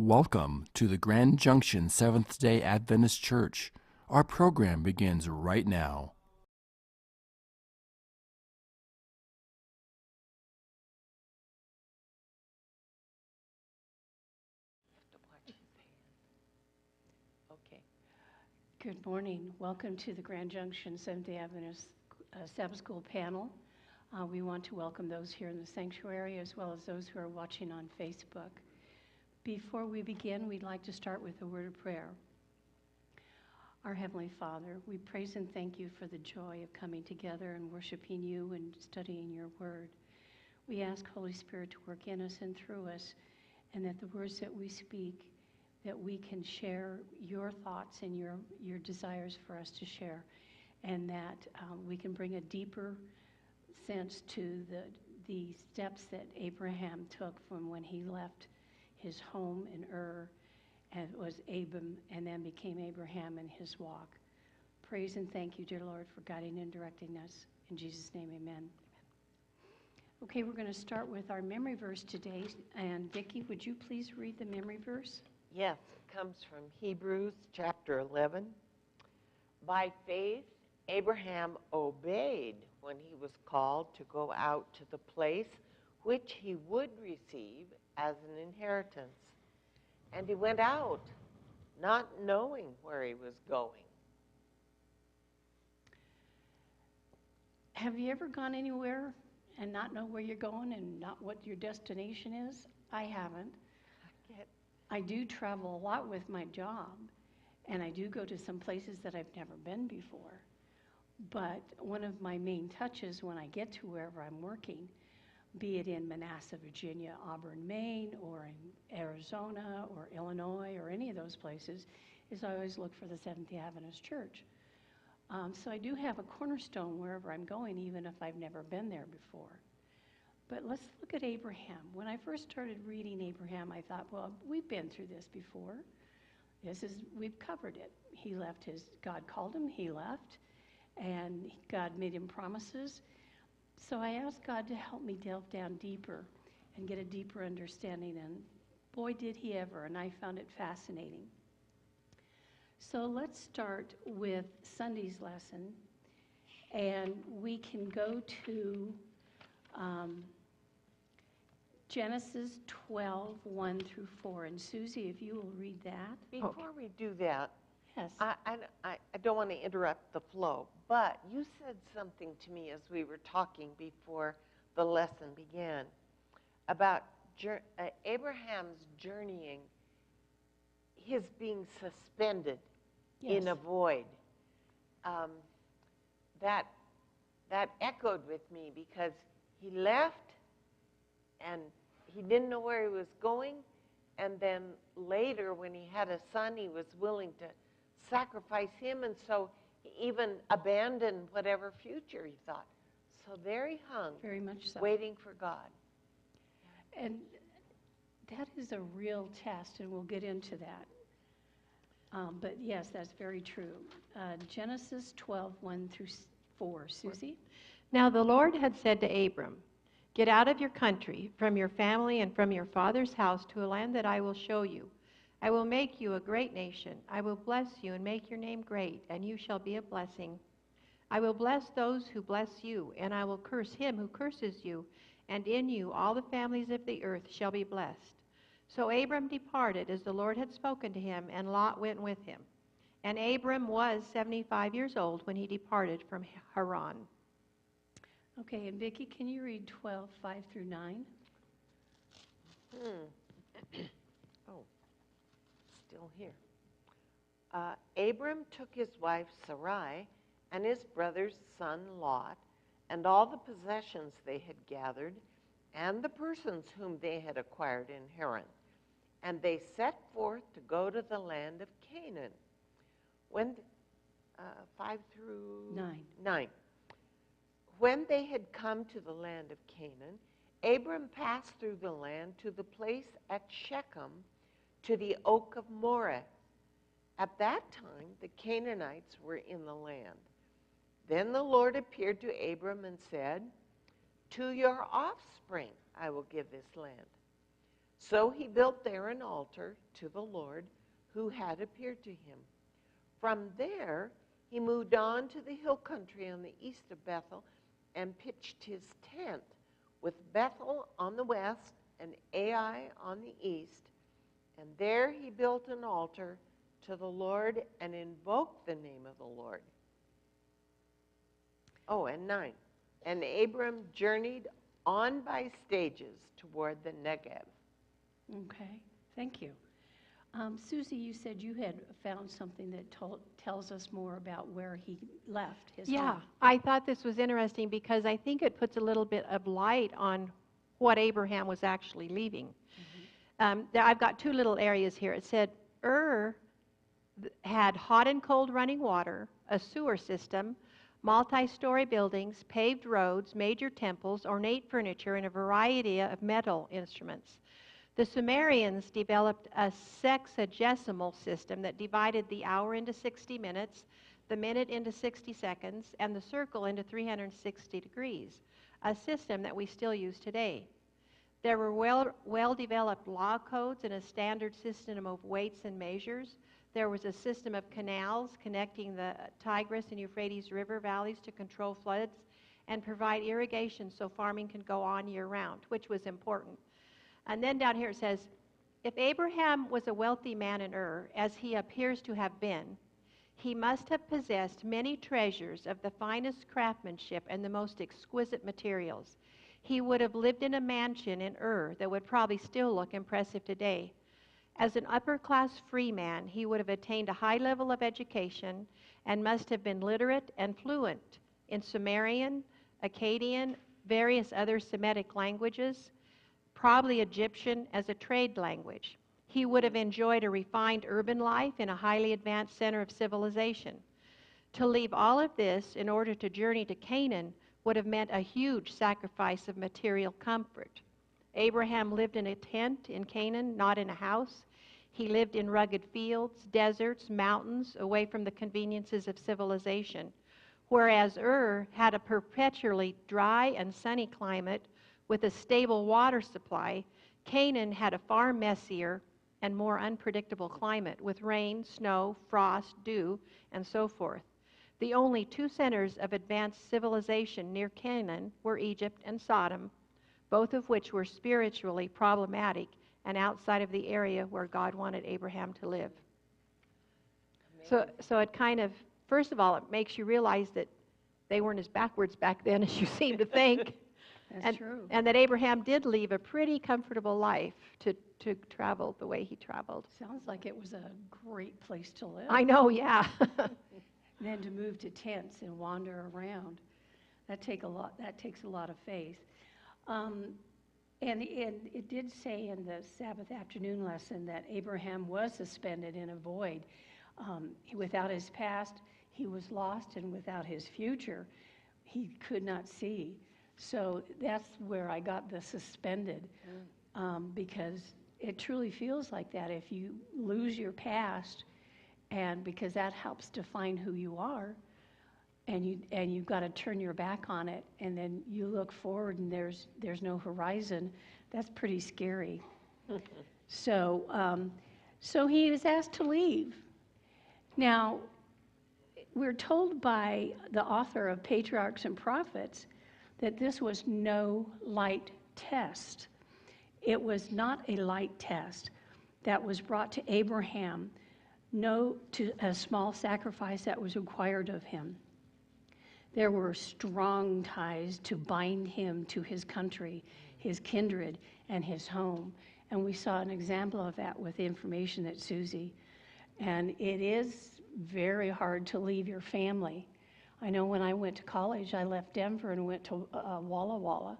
Welcome to the Grand Junction Seventh-day Adventist Church. Our program begins right now. Okay. Good morning. Welcome to the Grand Junction Seventh-day Adventist Sabbath School panel. We want to welcome those here in the sanctuary as well as those who are watching on Facebook. Before we begin, we'd like to start with a word of prayer. Our Heavenly Father, we praise and thank you for the joy of coming together and worshiping you and studying your word. We ask Holy Spirit to work in us and through us, and that the words that we speak, that we can share your thoughts and your desires for us to share, and that we can bring a deeper sense to the steps that Abraham took from when he left his home in Ur, and it was Abram, and then became Abraham in his walk. Praise and thank you, dear Lord, for guiding and directing us. In Jesus' name, amen. Okay, we're going to start with our memory verse today. And Vicki, would you please read the memory verse? Yes, it comes from Hebrews chapter 11. By faith, Abraham obeyed when he was called to go out to the place which he would receive as an inheritance. And he went out, not knowing where he was going. Have you ever gone anywhere and not know where you're going and not what your destination is? I haven't. I do travel a lot with my job, and I do go to some places that I've never been before. But one of my main touches when I get to wherever I'm working, be it in Manassas, Virginia, Auburn, Maine, or in Arizona, or Illinois, or any of those places, is I always look for the Seventh-day Adventist Church. So I do have a cornerstone wherever I'm going, even if I've never been there before. But let's look at Abraham. When I first started reading Abraham, I thought, well, we've been through this before. We've covered it. He left God called him, he left, and God made him promises. So I asked God to help me delve down deeper and get a deeper understanding, and boy, did he ever, and I found it fascinating. So let's start with Sunday's lesson, and we can go to Genesis 12, 1 through 4. And Susie, if you will read that. Before we do that, yes. I don't want to interrupt the flow, but you said something to me as we were talking before the lesson began about Abraham's journeying, his being suspended in a void. That echoed with me because he left and he didn't know where he was going, and then later when he had a son, he was willing to sacrifice him, and so he even abandoned whatever future he thought. So there he hung, very much so, waiting for God. And that is a real test, and we'll get into that. But yes, that's very true. Genesis 12, 1 through 4. Susie? Now the Lord had said to Abram, "Get out of your country, from your family, and from your father's house to a land that I will show you. I will make you a great nation. I will bless you and make your name great, and you shall be a blessing. I will bless those who bless you, and I will curse him who curses you, and in you all the families of the earth shall be blessed." So Abram departed as the Lord had spoken to him, and Lot went with him. And Abram was 75 years old when he departed from Haran. Okay, and Vicki, can you read 12, 5 through 9? Oh, still here. Abram took his wife Sarai and his brother's son Lot and all the possessions they had gathered and the persons whom they had acquired in Haran, and they set forth to go to the land of Canaan. When 5 through 9. When they had come to the land of Canaan, Abram passed through the land to the place at Shechem, to the oak of Moreh. At that time, the Canaanites were in the land. Then the Lord appeared to Abram and said, "To your offspring I will give this land." So he built there an altar to the Lord who had appeared to him. From there, he moved on to the hill country on the east of Bethel and pitched his tent with Bethel on the west and Ai on the east. And there he built an altar to the Lord and invoked the name of the Lord. Oh, and 9. And Abram journeyed on by stages toward the Negev. Okay, thank you. Susie, you said you had found something that tells us more about where he left his Yeah, home. I thought this was interesting because I think it puts a little bit of light on what Abraham was actually leaving. I've got two little areas here. It said had hot and cold running water, a sewer system, multi-story buildings, paved roads, major temples, ornate furniture, and a variety of metal instruments. The Sumerians developed a sexagesimal system that divided the hour into 60 minutes, the minute into 60 seconds, and the circle into 360 degrees, a system that we still use today. There were well-developed law codes and a standard system of weights and measures. There was a system of canals connecting the Tigris and Euphrates River valleys to control floods and provide irrigation so farming can go on year-round, which was important. And then down here it says, if Abraham was a wealthy man in Ur, as he appears to have been, he must have possessed many treasures of the finest craftsmanship and the most exquisite materials. He would have lived in a mansion in Ur that would probably still look impressive today. As an upper-class free man, he would have attained a high level of education and must have been literate and fluent in Sumerian, Akkadian, various other Semitic languages, probably Egyptian as a trade language. He would have enjoyed a refined urban life in a highly advanced center of civilization. To leave all of this in order to journey to Canaan would have meant a huge sacrifice of material comfort. Abraham lived in a tent in Canaan, not in a house. He lived in rugged fields, deserts, mountains, away from the conveniences of civilization. Whereas Ur had a perpetually dry and sunny climate with a stable water supply, Canaan had a far messier and more unpredictable climate with rain, snow, frost, dew, and so forth. The only two centers of advanced civilization near Canaan were Egypt and Sodom, both of which were spiritually problematic and outside of the area where God wanted Abraham to live. So it kind of, first of all, it makes you realize that they weren't as backwards back then as you seem to think. That's true. And that Abraham did leave a pretty comfortable life to travel the way he traveled. Sounds like it was a great place to live. I know, yeah. And then to move to tents and wander around, that takes a lot of faith. And it did say in the Sabbath afternoon lesson that Abraham was suspended in a void. Without his past, he was lost, and without his future, he could not see. So that's where I got the suspended, because it truly feels like that if you lose your past, and because that helps define who you are, and you've got to turn your back on it, and then you look forward and there's no horizon. That's pretty scary. So he was asked to leave. Now, we're told by the author of Patriarchs and Prophets that this was no light test. It was not a light test that was brought to Abraham, no to a small sacrifice that was required of him. There were strong ties to bind him to his country, his kindred, and his home. And we saw an example of that with the information that Susie. And it is very hard to leave your family. I know when I went to college, I left Denver and went to Walla Walla.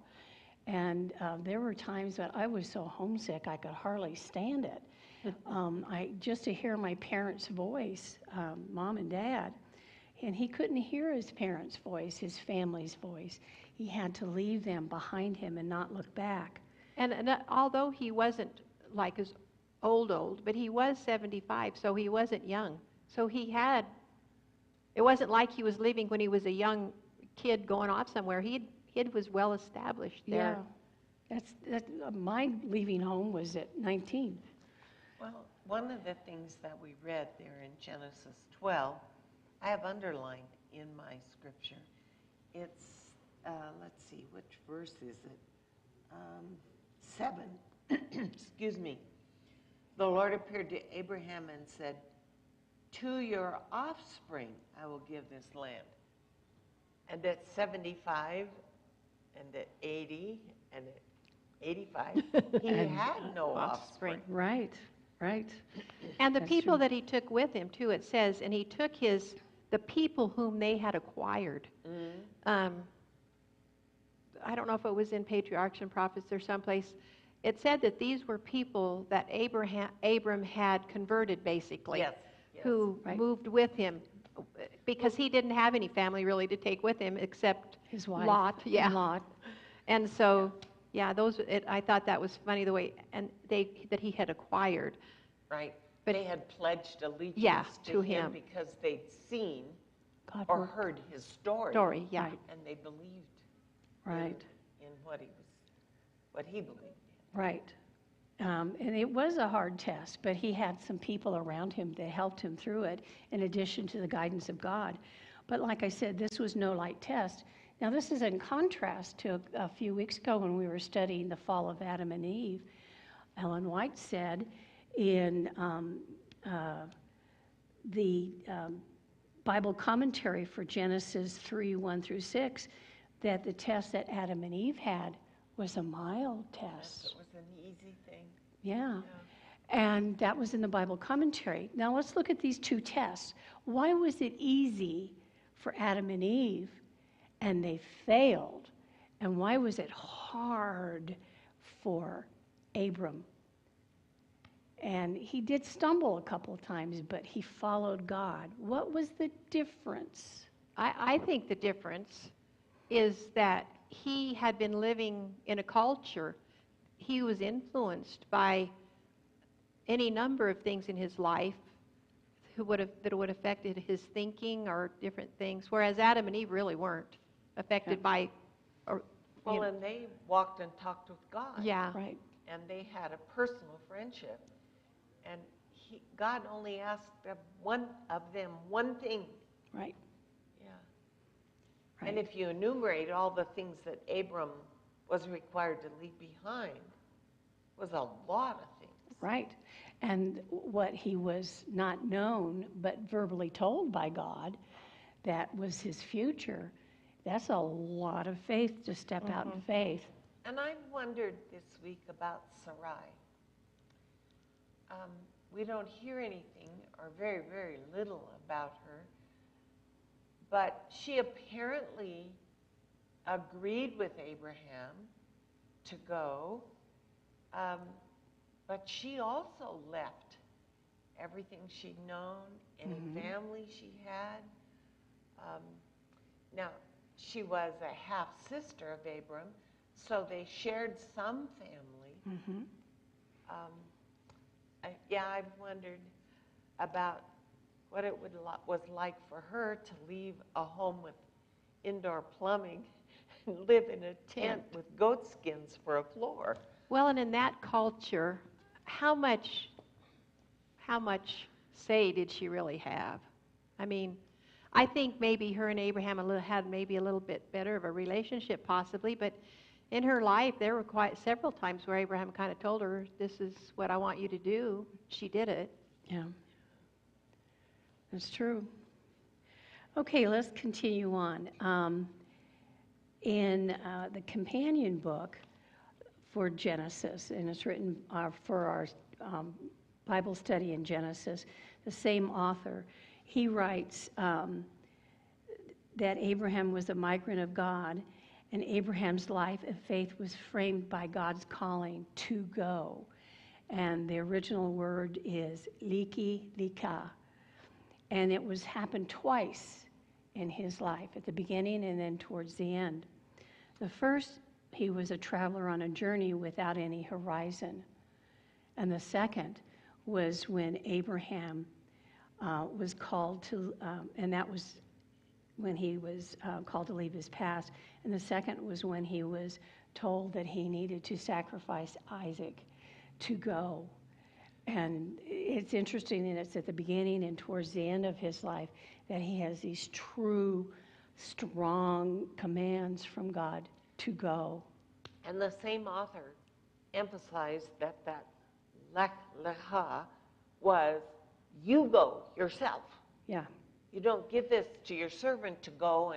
And there were times that I was so homesick I could hardly stand it. Just to hear my parents' voice, mom and dad, and he couldn't hear his parents' voice, his family's voice. He had to leave them behind him and not look back. And although he wasn't like as old, but he was 75, so he wasn't young. So it wasn't like he was leaving when he was a young kid going off somewhere. He was well established there. My leaving home was at 19. Well, one of the things that we read there in Genesis 12, I have underlined in my scripture. It's, let's see, which verse is it? 7. Excuse me. The Lord appeared to Abraham and said, "To your offspring I will give this land." And at 75 and at 80 and at 85, he had no offspring. Right. And the That's people true. that he took with him, too, it says, and he took the people whom they had acquired. I don't know if it was in Patriarchs and Prophets or someplace. It said that these were people that Abram had converted, basically, Yes. who Right. moved with him, because he didn't have any family really to take with him except His wife. Lot. Yeah. Lot. And so, I thought that was funny the way, and that he had acquired. Right. But- they had pledged allegiance to to him. him because they'd seen God or worked. heard his story. Yeah. Right. And they believed Right. in what he believed in. Right. And it was a hard test, but he had some people around him that helped him through it, in addition to the guidance of God. But like I said, this was no light test. Now, this is in contrast to a few weeks ago when we were studying the fall of Adam and Eve. Ellen White said in the Bible commentary for Genesis 3:1-6 that the test that Adam and Eve had was a mild test. It was an easy thing. Yeah. And that was in the Bible commentary. Now let's look at these two tests. Why was it easy for Adam and Eve and they failed? And why was it hard for Abram? And he did stumble a couple of times, but he followed God. What was the difference? I think the difference is that he had been living in a culture. He was influenced by any number of things in his life that would have affected his thinking or different things, whereas Adam and Eve really weren't affected by. And they walked and talked with God. Yeah. Right. And they had a personal friendship. And God only asked one of them one thing. Right. Yeah. Right. And if you enumerate all the things that Abram was required to leave behind, was a lot of things. Right. And what he was not known, but verbally told by God, that was his future. That's a lot of faith to step out in faith. And I wondered this week about Sarai. We don't hear anything, or very, very little about her. But she apparently agreed with Abraham to go. But she also left everything she'd known, any family she had. Now, she was a half-sister of Abram, so they shared some family. I've wondered about what it was like for her to leave a home with indoor plumbing and live in a tent with goat skins for a floor. Well, and in that culture, how much say did she really have? I mean, I think maybe her and Abraham had maybe a little bit better of a relationship, possibly, but in her life, there were quite several times where Abraham kind of told her, "This is what I want you to do." She did it. Yeah. That's true. Okay, let's continue on. In the companion book for Genesis, and it's written for our Bible study in Genesis, the same author, he writes that Abraham was a migrant of God, and Abraham's life of faith was framed by God's calling to go. And the original word is lekha. And it happened twice in his life, at the beginning and then towards the end. The first, he was a traveler on a journey without any horizon. And the second was when Abraham was called to, and that was when he was called to leave his past. And the second was when he was told that he needed to sacrifice Isaac to go. And it's interesting that it's at the beginning and towards the end of his life that he has these true, strong commands from God to go. And the same author emphasized that lekha was, you go yourself. Yeah. You don't give this to your servant to go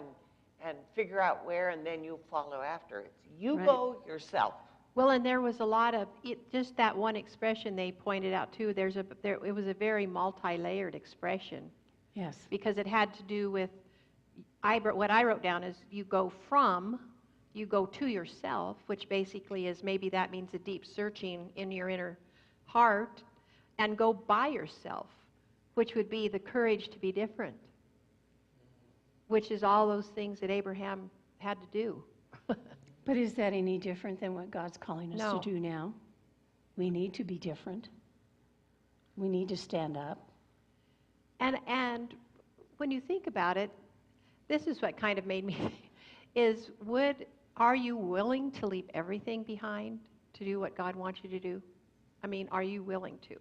and figure out where, and then you follow after. It's you go yourself. Well, and there was a lot of just that one expression they pointed out too. It was a very multi-layered expression. Yes. Because it had to do with what I wrote down is you go to yourself, which basically is maybe that means a deep searching in your inner heart, and go by yourself, which would be the courage to be different, which is all those things that Abraham had to do. But is that any different than what God's calling us to do now? We need to be different. We need to stand up. And when you think about it, this is what kind of made me think, are you willing to leave everything behind to do what God wants you to do? I mean, are you willing to?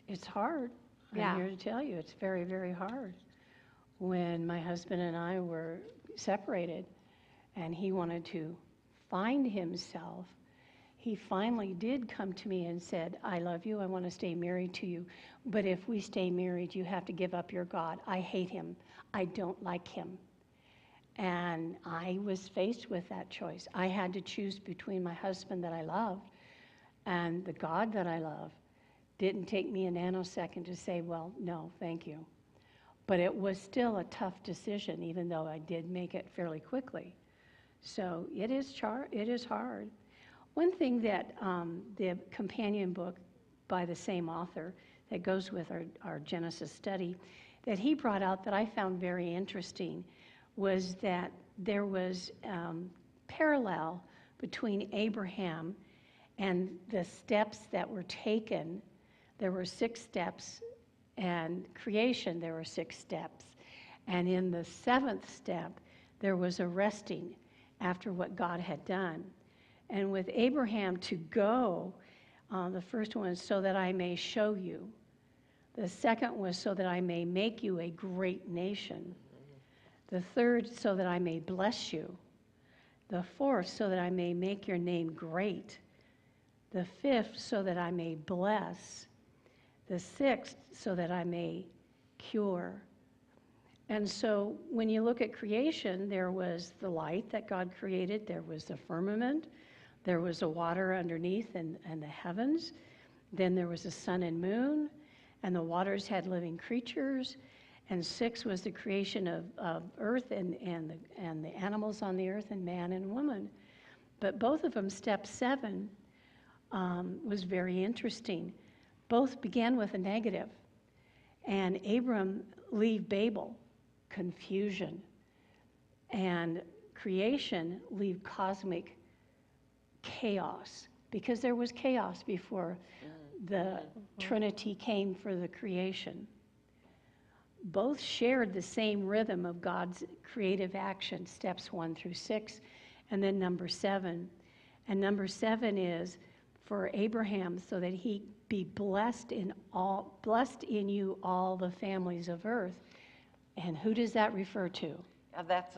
It's hard. Yeah. I'm here to tell you, it's very, very hard. When my husband and I were separated and he wanted to find himself, he finally did come to me and said, I love you, I want to stay married to you, but if we stay married, you have to give up your God. I hate him. I don't like him. And I was faced with that choice. I had to choose between my husband that I loved and the God that I love. Didn't take me a nanosecond to say, well, no, thank you. But it was still a tough decision, even though I did make it fairly quickly. So it is hard. One thing that the companion book by the same author that goes with our Genesis study that he brought out that I found very interesting was that there was parallel between Abraham and the steps that were taken. There were 6 steps, and creation there were 6 steps. And in the 7th step, there was a resting after what God had done. And with Abraham to go, the first one is so that I may show you. The second was so that I may make you a great nation. The third, so that I may bless you. The fourth, so that I may make your name great. The fifth, so that I may bless. The sixth, so that I may cure. And so when you look at creation, there was the light that God created. There was the firmament. There was the water underneath and the heavens. Then there was the sun and moon. And the waters had living creatures. And 6 was the creation of earth and the animals on the earth and man and woman. But both of them, step 7, was very interesting. Both began with a negative. And Abram leave Babel, confusion. And creation leave cosmic chaos. Because there was chaos before the Trinity came for the creation. Both shared the same rhythm of God's creative action, steps 1 through 6, and then number 7. And number 7 is for Abraham, so that he be blessed in you all the families of earth. And who does that refer to? Now that's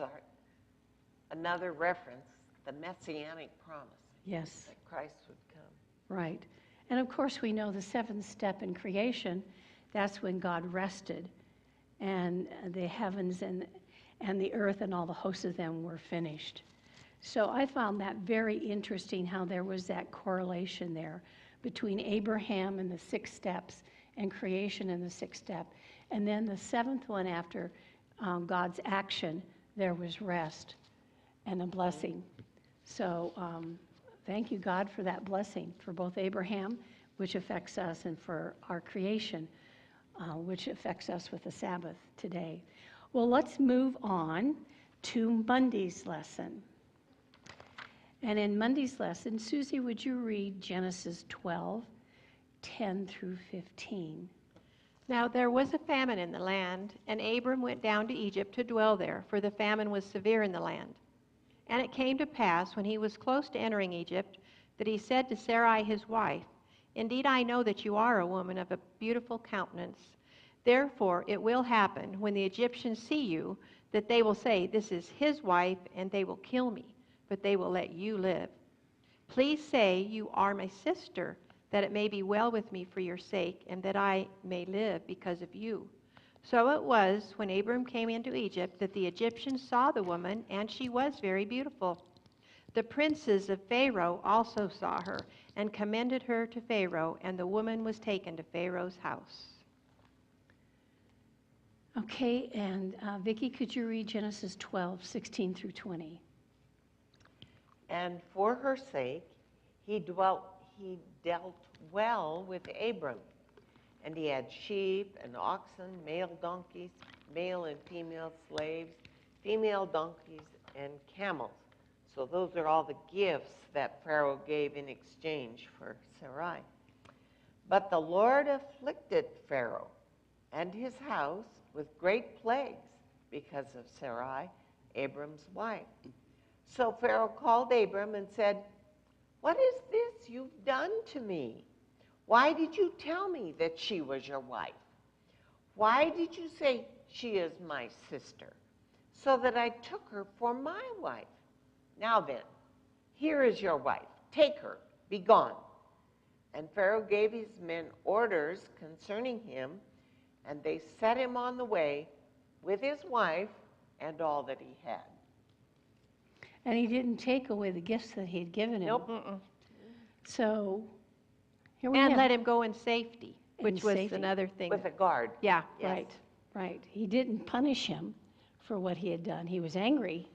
another reference, the messianic promise. Yes. That Christ would come. Right. And of course we know the 7th step in creation, that's when God rested. And the heavens and the earth and all the hosts of them were finished. So I found that very interesting, how there was that correlation there between Abraham and the 6 steps and creation in the 6th step. And then the 7th one after God's action, there was rest and a blessing. So thank you, God, for that blessing for both Abraham, which affects us, and for our creation, which affects us with the Sabbath today. Well, let's move on to Monday's lesson. And in Monday's lesson, Susie, would you read Genesis 12, 10 through 15? Now there was a famine in the land, and Abram went down to Egypt to dwell there, for the famine was severe in the land. And it came to pass, when he was close to entering Egypt, that he said to Sarai his wife, Indeed, I know that you are a woman of a beautiful countenance. Therefore it will happen, when the Egyptians see you, that they will say, This is his wife, and they will kill me, but they will let you live. Please say, You are my sister, that it may be well with me for your sake, and that I may live because of you. So it was, when Abram came into Egypt, that the Egyptians saw the woman, and she was very beautiful. The princes of Pharaoh also saw her, and commended her to Pharaoh, and the woman was taken to Pharaoh's house. Okay, and Vicki, could you read Genesis 12, 16 through 20? And for her sake, he dealt well with Abram. And he had sheep and oxen, male donkeys, male and female slaves, female donkeys, and camels. So those are all the gifts that Pharaoh gave in exchange for Sarai. But the Lord afflicted Pharaoh and his house with great plagues because of Sarai, Abram's wife. So Pharaoh called Abram and said, What is this you've done to me? Why did you tell me that she was your wife? Why did you say she is my sister, so that I took her for my wife? Now then, here is your wife. Take her, be gone. And Pharaoh gave his men orders concerning him, and they set him on the way with his wife and all that he had. And he didn't take away the gifts that he had given him. Nope. So here we And have. let him go in safety, In which was safety. another thing. With a guard. Yeah. Yes. Right. He didn't punish him for what he had done. He was angry.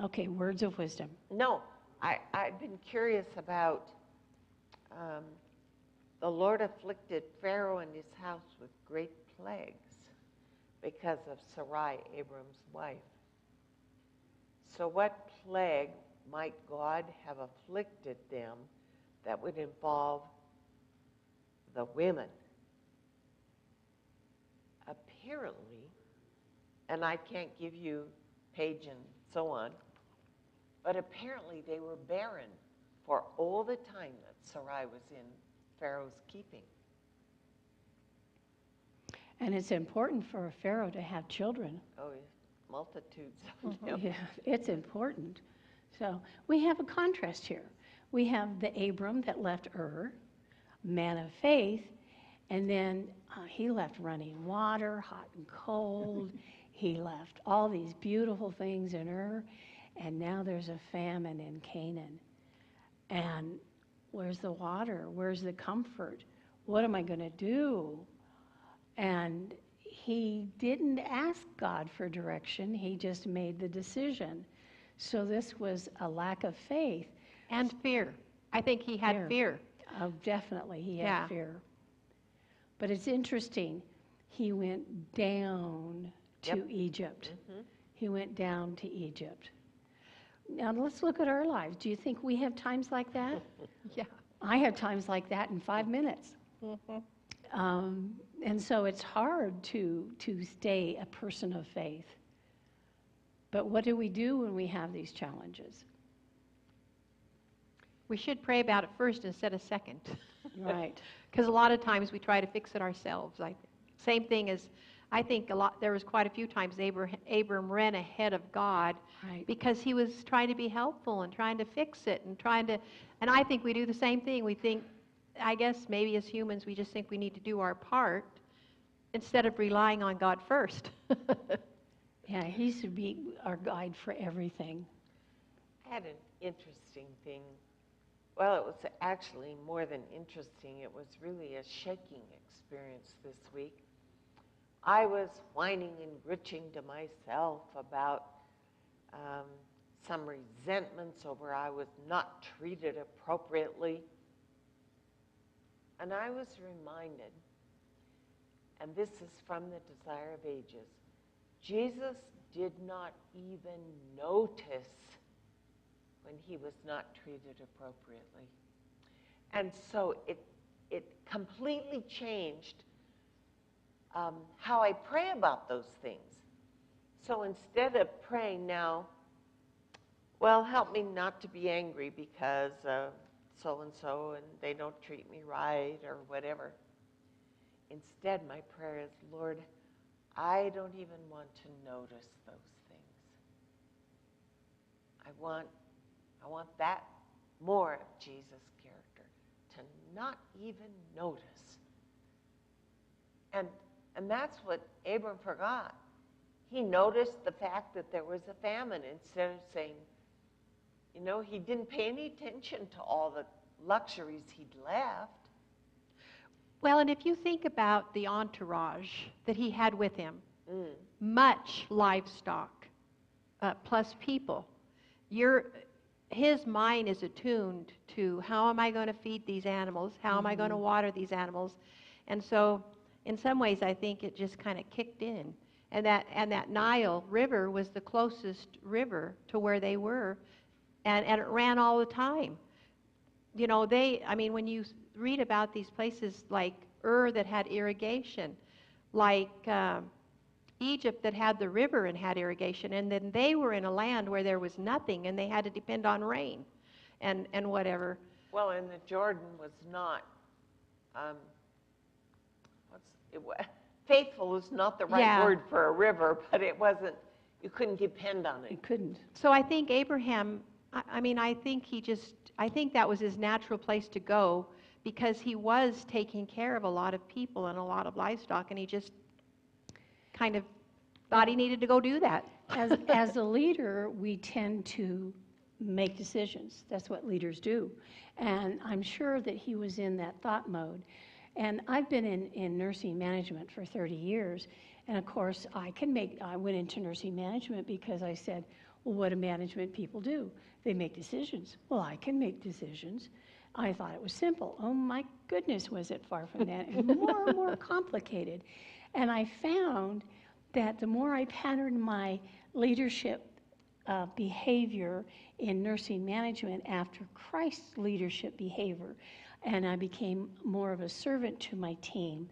Okay, words of wisdom. No, I've been curious about the Lord afflicted Pharaoh and his house with great plagues because of Sarai, Abram's wife. So what plague might God have afflicted them that would involve the women? Apparently, and I can't give you page and so on, but apparently they were barren for all the time that Sarai was in Pharaoh's keeping. And it's important for a pharaoh to have children. Oh, multitudes of them. Yeah, it's important. So we have a contrast here. We have the Abram that left Ur, man of faith, and then he left running water, hot and cold. He left all these beautiful things in Ur, and now there's a famine in Canaan. And where's the water? Where's the comfort? What am I going to do? And he didn't ask God for direction. He just made the decision. So this was a lack of faith. And fear. I think he had fear. Oh, definitely, he had fear. But it's interesting. He went down to Egypt. Mm-hmm. He went down to Egypt. Now let's look at our lives. Do you think we have times like that? Yeah. I have times like that in 5 minutes. Mm-hmm. And so it's hard to stay a person of faith. But what do we do when we have these challenges? We should pray about it first instead of second. Right. Because a lot of times we try to fix it ourselves. Same thing as, I think there was quite a few times Abram ran ahead of God, Right. because he was trying to be helpful and trying to fix it and I think we do the same thing. We think, I guess maybe as humans, we just think we need to do our part instead of relying on God first. Yeah, he should be our guide for everything. I had an interesting thing. Well, it was actually more than interesting. It was really a shaking experience this week. I was whining and bitching to myself about some resentments over I was not treated appropriately. And I was reminded, and this is from the Desire of Ages, Jesus did not even notice when he was not treated appropriately. And so it completely changed how I pray about those things. So instead of praying now, well, help me not to be angry because so-and-so and they don't treat me right or whatever. Instead, my prayer is, Lord, I don't even want to notice those things. I want that more of Jesus' character, to not even notice. And that's what Abram forgot. He noticed the fact that there was a famine instead of saying, you know, he didn't pay any attention to all the luxuries he'd left. Well, and if you think about the entourage that he had with him, much livestock, plus people, his mind is attuned to how am I going to feed these animals? How am I going to water these animals? And so, in some ways, I think it just kind of kicked in. And that Nile River was the closest river to where they were, and it ran all the time. You know, when you read about these places like that had irrigation, like Egypt that had the river and had irrigation, and then they were in a land where there was nothing and they had to depend on rain and whatever. Well, and the Jordan was not, faithful is not the right word for a river, but it wasn't, you couldn't depend on it. You couldn't. So I think Abraham, I think that was his natural place to go, because he was taking care of a lot of people and a lot of livestock, and he just kind of thought he needed to go do that. As a leader, we tend to make decisions. That's what leaders do. And I'm sure that he was in that thought mode. And I've been in nursing management for 30 years. And of course, I went into nursing management because I said, well, what do management people do? They make decisions. Well, I can make decisions. I thought it was simple. Oh my goodness, was it far from that, and more and more complicated. And I found that the more I patterned my leadership behavior in nursing management after Christ's leadership behavior, and I became more of a servant to my team,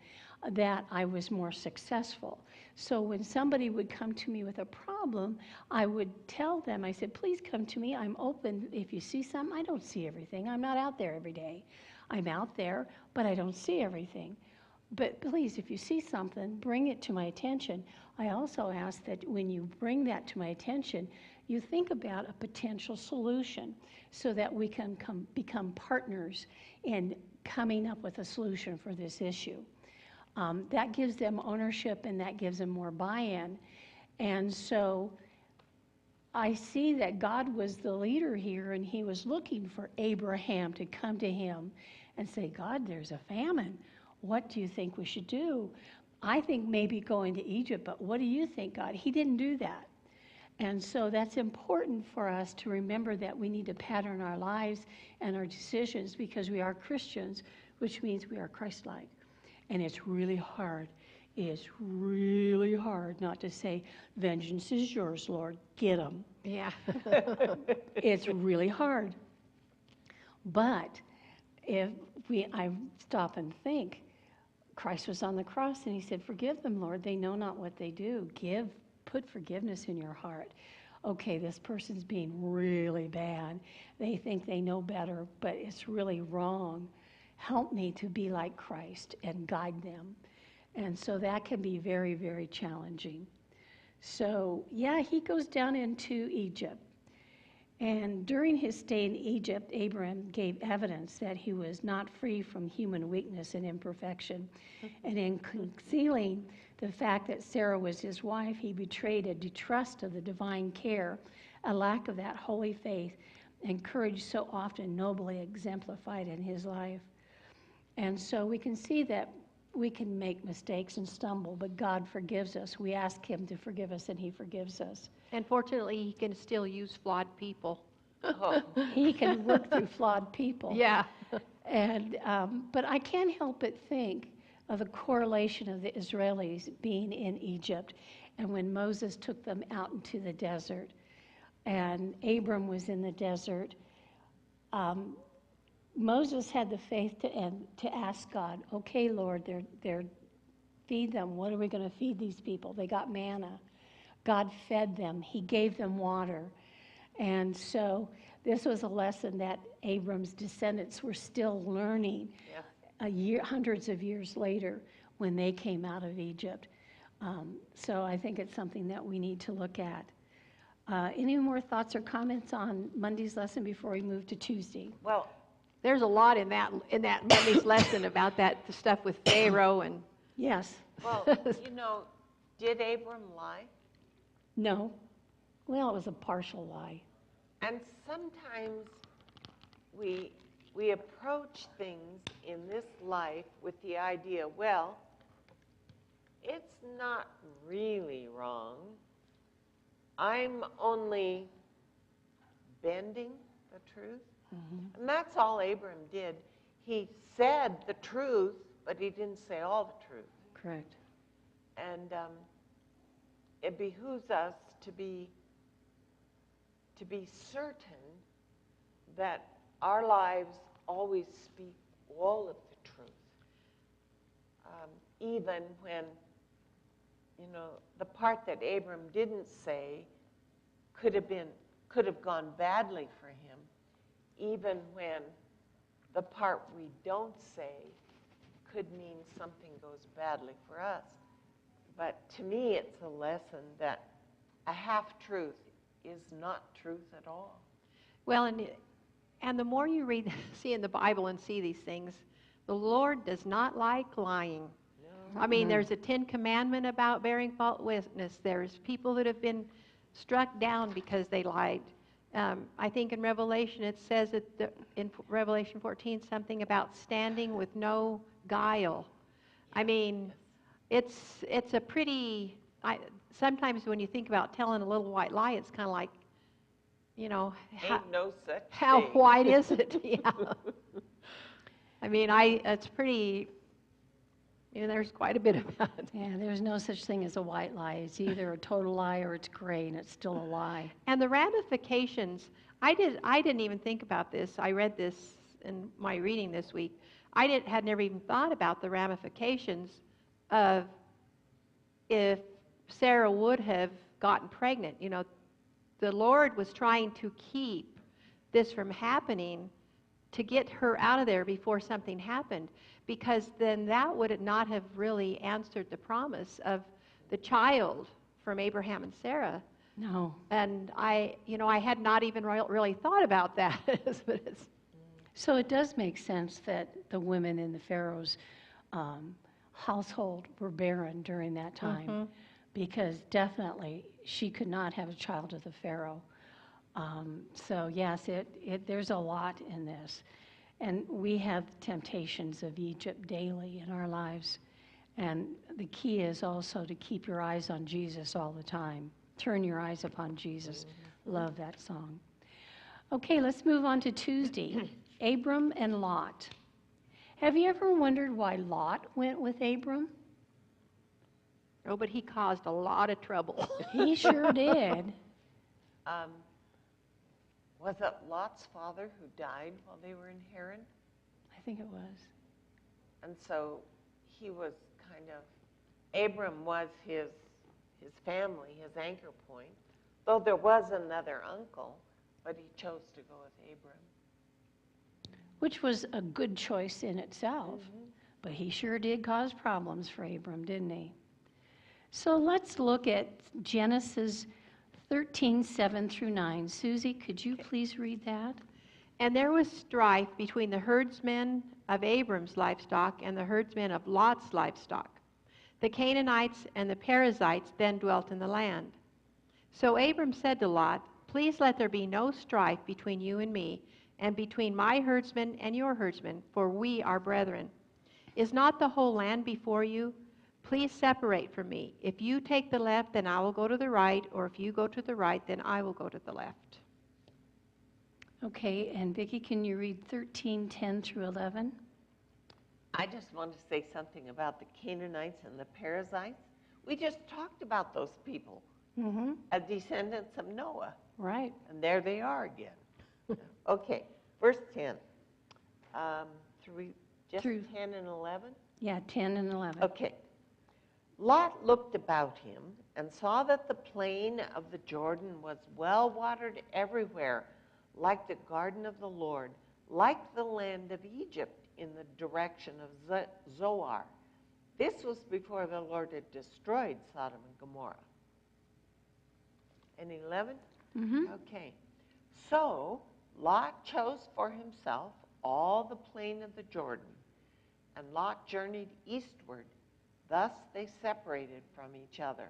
that I was more successful. So when somebody would come to me with a problem, I would tell them, I said, please come to me. I'm open. If you see something, I don't see everything. I'm not out there every day. I'm out there, but I don't see everything. But please, if you see something, bring it to my attention. I also ask that when you bring that to my attention, you think about a potential solution so that we can become partners in coming up with a solution for this issue. That gives them ownership, and that gives them more buy-in. And so I see that God was the leader here, and he was looking for Abraham to come to him and say, God, there's a famine. What do you think we should do? I think maybe going to Egypt, but what do you think, God? He didn't do that. And so that's important for us to remember, that we need to pattern our lives and our decisions, because we are Christians, which means we are Christ-like. And it's really hard. It's really hard not to say, vengeance is yours, Lord, get them. Yeah. It's really hard. But I stop and think, Christ was on the cross and he said, forgive them, Lord, they know not what they do. Put forgiveness in your heart. Okay, this person's being really bad. They think they know better, but it's really wrong. Help me to be like Christ and guide them. And so that can be very, very challenging. So, yeah, he goes down into Egypt. And during his stay in Egypt, Abraham gave evidence that he was not free from human weakness and imperfection. And in concealing the fact that Sarah was his wife, he betrayed a distrust of the divine care, a lack of that holy faith and courage so often nobly exemplified in his life. And so we can see that we can make mistakes and stumble, but God forgives us. We ask him to forgive us, and he forgives us. And fortunately, he can still use flawed people. Oh. He can work through flawed people. Yeah. And but I can't help but think of the correlation of the Israelis being in Egypt, and when Moses took them out into the desert, and Abram was in the desert. Moses had the faith to ask God, okay, Lord, they're feed them. What are we going to feed these people? They got manna. God fed them. He gave them water. And so this was a lesson that Abram's descendants were still learning hundreds of years later when they came out of Egypt. So I think it's something that we need to look at. Any more thoughts or comments on Monday's lesson before we move to Tuesday? Well, There's a lot in that Monday's lesson about the stuff with Pharaoh and. Yes. well, did Abram lie? No. Well, it was a partial lie. And sometimes we approach things in this life with the idea, well, it's not really wrong. I'm only bending the truth. And that's all Abram did. He said the truth, but he didn't say all the truth. Correct. And it behooves us to be certain that our lives always speak all of the truth. Even when, the part that Abram didn't say could have gone badly for him, even when the part we don't say could mean something goes badly for us. But to me, it's a lesson that a half-truth is not truth at all. Well, and the more you see in the Bible and see these things, the Lord does not like lying. No. I mean, there's a 10 commandment about bearing false witness. There's people that have been struck down because they lied. I think in Revelation it says in Revelation 14 something about standing with no guile. I mean, it's a pretty. Sometimes when you think about telling a little white lie, it's kind of like, Ain't no such how thing. white is it? Yeah. I mean, it's pretty. There's quite a bit about it. Yeah, there's no such thing as a white lie. It's either a total lie or it's gray, and it's still a lie. And the ramifications, I didn't even think about this. I read this in my reading this week. Had never even thought about the ramifications of if Sarah would have gotten pregnant. The Lord was trying to keep this from happening to get her out of there before something happened, because then that would not have really answered the promise of the child from Abraham and Sarah. No. And I had not even really thought about that. So it does make sense that the women in the Pharaoh's household were barren during that time, because definitely she could not have a child of the Pharaoh. So yes, there's a lot in this. And we have the temptations of Egypt daily in our lives. And the key is also to keep your eyes on Jesus all the time. Turn your eyes upon Jesus. Love that song. Okay, let's move on to Tuesday. Abram and Lot. Have you ever wondered why Lot went with Abram? Oh, but he caused a lot of trouble. He sure did. Was it Lot's father who died while they were in Haran? I think it was. And so he was Abram was his family, his anchor point, though there was another uncle, but he chose to go with Abram. Which was a good choice in itself. But he sure did cause problems for Abram, didn't he? So let's look at Genesis 13:7-9. Susie, could you please read that? And there was strife between the herdsmen of Abram's livestock and the herdsmen of Lot's livestock. The Canaanites and the Perizzites then dwelt in the land. So Abram said to Lot, "Please let there be no strife between you and me, and between my herdsmen and your herdsmen, for we are brethren. Is not the whole land before you? Please separate from me. If you take the left, then I will go to the right, or if you go to the right, then I will go to the left." Okay, and Vicki, can you read 13:10-11? I just want to say something about the Canaanites and the Perizzites. We just talked about those people as descendants of Noah. Right. And there they are again. Okay, verse 10. Through 10 and 11? Yeah, 10 and 11. Okay. Lot looked about him and saw that the plain of the Jordan was well watered everywhere, like the garden of the Lord, like the land of Egypt in the direction of Zoar. This was before the Lord had destroyed Sodom and Gomorrah. And 11? Mm-hmm. Okay. So Lot chose for himself all the plain of the Jordan, and Lot journeyed eastward. Thus they separated from each other.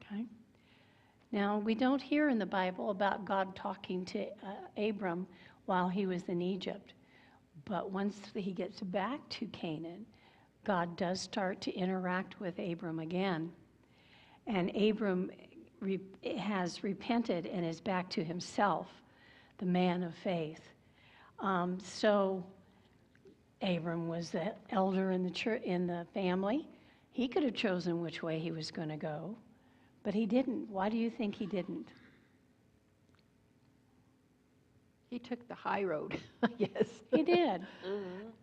Okay. Now, we don't hear in the Bible about God talking to Abram while he was in Egypt. But once he gets back to Canaan, God does start to interact with Abram again. And Abram has repented and is back to himself, the man of faith. So Abram was the elder in the church, in the family. He could have chosen which way he was going to go, but he didn't. Why do you think he didn't? He took the high road, yes. He did.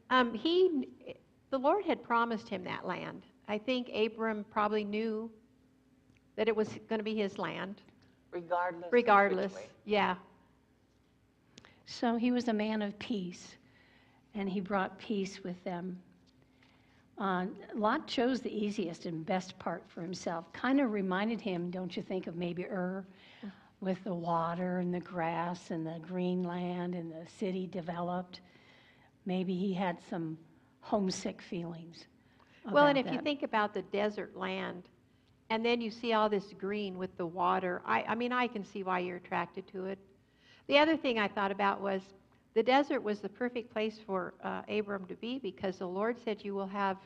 The Lord had promised him that land. I think Abram probably knew that it was going to be his land. Regardless. Of which way. Yeah. So he was a man of peace, and he brought peace with them. Lot chose the easiest and best part for himself. Kind of reminded him, don't you think, of maybe with the water and the grass and the green land and the city developed. Maybe he had some homesick feelings. Well, and if you think about the desert land, and then you see all this green with the water, I mean, I can see why you're attracted to it. The other thing I thought about was the desert was the perfect place for Abram to be, because the Lord said you will have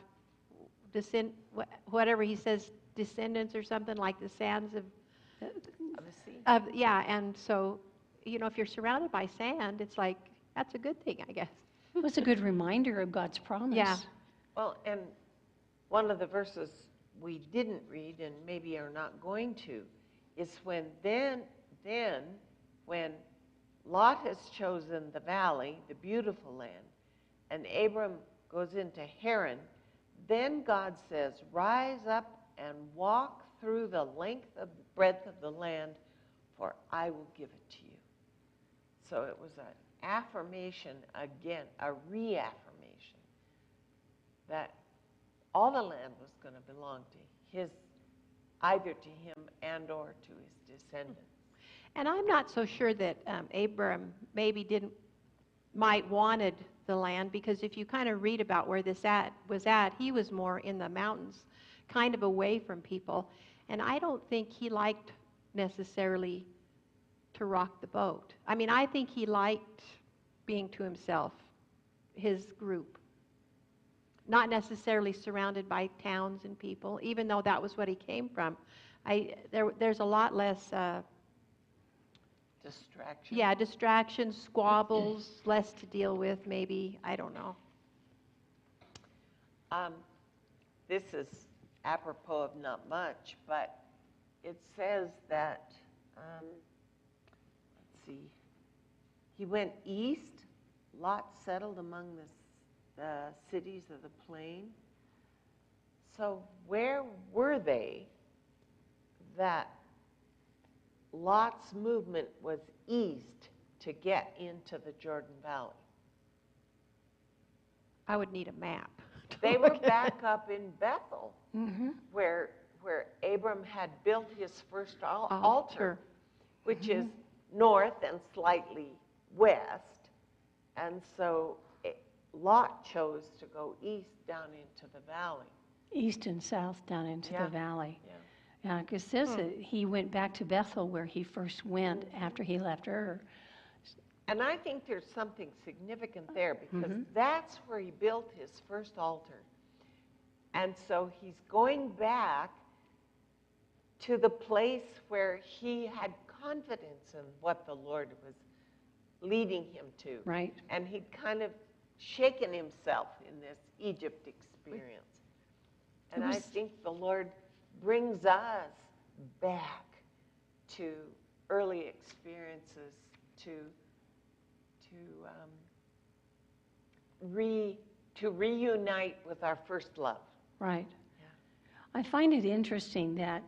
whatever he says, descendants or something, like the sands of the sea. Yeah, and so, if you're surrounded by sand, it's like, that's a good thing, I guess. It was a good reminder of God's promise. Yeah. Well, and one of the verses we didn't read and maybe are not going to is when Lot has chosen the valley, the beautiful land, and Abram goes into Haran, then God says, rise up and walk through the breadth of the land, for I will give it to you. So it was an affirmation again, a reaffirmation, that all the land was going to belong to either to him and or to his descendants. And I'm not so sure that Abram maybe might wanted the land, because if you kind of read about where this was at, he was more in the mountains, kind of away from people. And I don't think he liked necessarily to rock the boat. I mean, I think he liked being to himself, his group. Not necessarily surrounded by towns and people, even though that was what he came from. There's a lot less... distraction. Yeah, distractions, squabbles, less to deal with, maybe. I don't know. This is apropos of not much, but it says that, let's see, he went east. Lot settled among the cities of the plain. So where were they that Lot's movement was east to get into the Jordan Valley? I would need a map. They were back up in Bethel, Mm-hmm. where Abram had built his first altar, which is north and slightly west. And so Lot chose to go east down into the valley. East and south down into the valley. Yeah. Yeah, because it says that he went back to Bethel where he first went after he left Ur. And I think there's something significant there, because that's where he built his first altar. And so he's going back to the place where he had confidence in what the Lord was leading him to. Right. And he'd kind of shaken himself in this Egypt experience. And I think the Lord brings us back to early experiences, to reunite with our first love. Right. Yeah. I find it interesting that